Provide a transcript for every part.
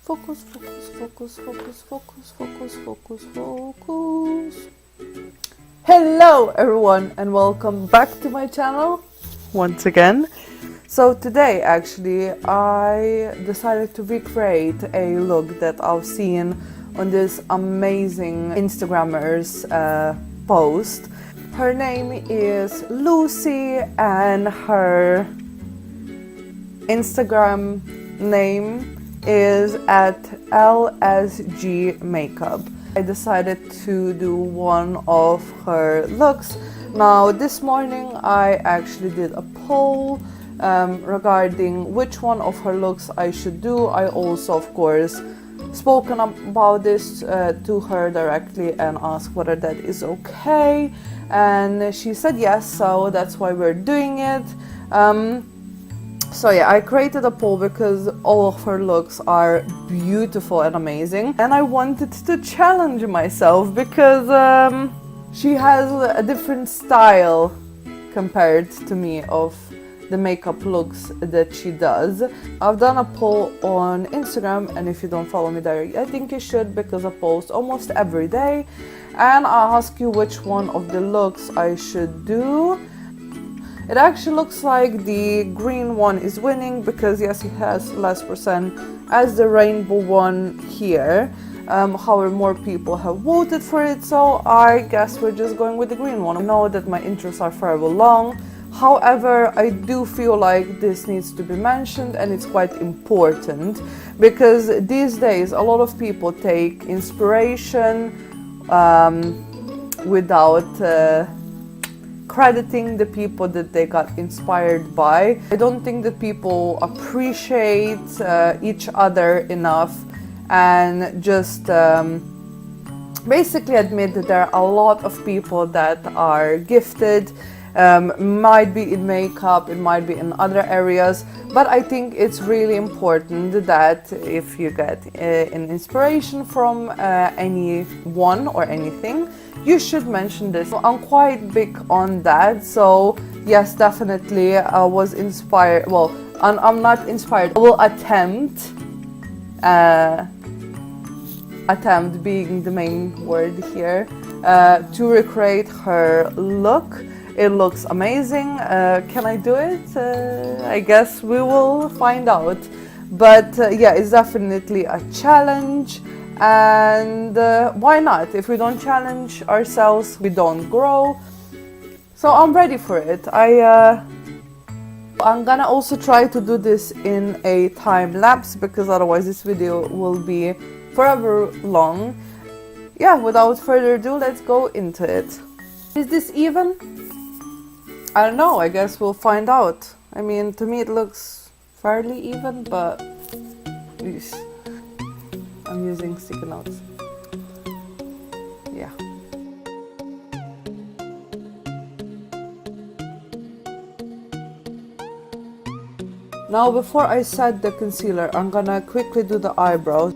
Focus, focus, focus, focus, focus, focus, focus, focus. Hello everyone and welcome back to my channel once again. So today actually I decided to recreate a look that I've seen on this amazing Instagrammer's post. Her name is Lucy and her Instagram name is at LSG Makeup. I decided to do one of her looks. Now this morning I actually did a poll regarding which one of her looks I should do. I also of course spoken about this to her directly and asked whether that is okay, and she said yes, so that's why we're doing it. So yeah, I created a poll because all of her looks are beautiful and amazing, and I wanted to challenge myself because she has a different style compared to me of the makeup looks that she does. I've done a poll on Instagram, and if you don't follow me there, I think you should, because I post almost every day, and I ask you which one of the looks I should do. It actually looks like the green one is winning because yes, it has less percent as the rainbow one here. However, more people have voted for it, so I guess we're just going with the green one. I know that my intros are forever long. However, I do feel like this needs to be mentioned, and it's quite important because these days a lot of people take inspiration without crediting the people that they got inspired by. I don't think that people appreciate each other enough and just basically admit that there are a lot of people that are gifted. Might be in makeup, it might be in other areas, but I think it's really important that if you get an inspiration from anyone or anything, you should mention this. I'm quite big on that, so yes, definitely I was inspired. Well, I'm not inspired. I will attempt being the main word here, to recreate her look. It looks amazing. Can I do it? I guess we will find out. But yeah, it's definitely a challenge. And why not? If we don't challenge ourselves, we don't grow. So I'm ready for it. I'm gonna also try to do this in a time lapse because otherwise this video will be forever long. Yeah, without further ado, let's go into it. Is this even? I don't know, I guess we'll find out. I mean, to me it looks fairly even, but I'm using sticky notes. Yeah. Now before I set the concealer, I'm gonna quickly do the eyebrows.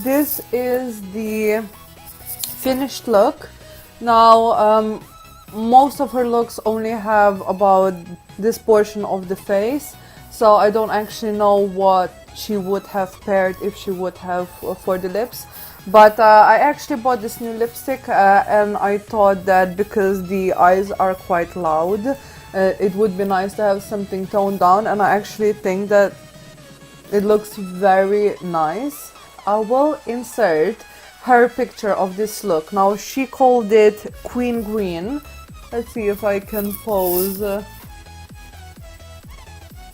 this is the finished look. Now, most of her looks only have about this portion of the face, so I don't actually know what she would have paired if she would have for the lips. But I actually bought this new lipstick and I thought that because the eyes are quite loud, it would be nice to have something toned down, and I actually think that it looks very nice. I will insert her picture of this look. Now, she called it Queen Green. Let's see if I can pose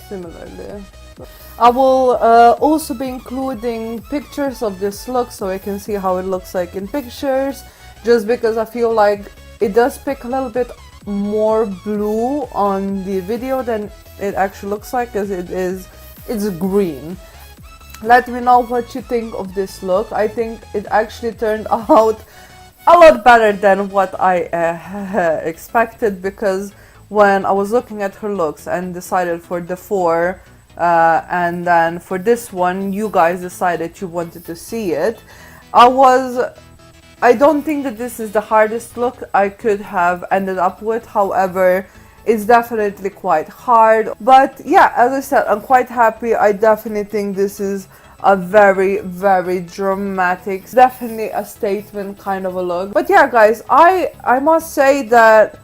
similarly. I will also be including pictures of this look so I can see how it looks like in pictures, just because I feel like it does pick a little bit more blue on the video than it actually looks like, because it's green. Let me know what you think of this look. I think it actually turned out a lot better than what I expected, because when I was looking at her looks and decided for the 4 and then for this one you guys decided you wanted to see it, I don't think that this is the hardest look I could have ended up with. However, it's definitely quite hard. But yeah, as I said, I'm quite happy. I definitely think this is a very, very dramatic, definitely a statement kind of a look. But yeah, guys, I must say that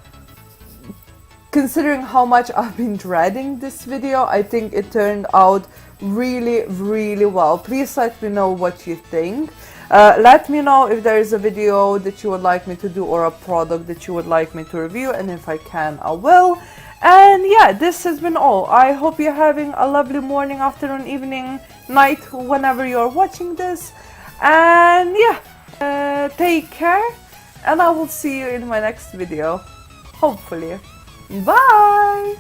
considering how much I've been dreading this video, I think it turned out really, really well. Please let me know what you think. Let me know if there is a video that you would like me to do or a product that you would like me to review, and if I can, I will. And yeah, this has been all. I hope you're having a lovely morning, afternoon, evening, night, whenever you're watching this. And yeah, take care, and I will see you in my next video, hopefully. Bye!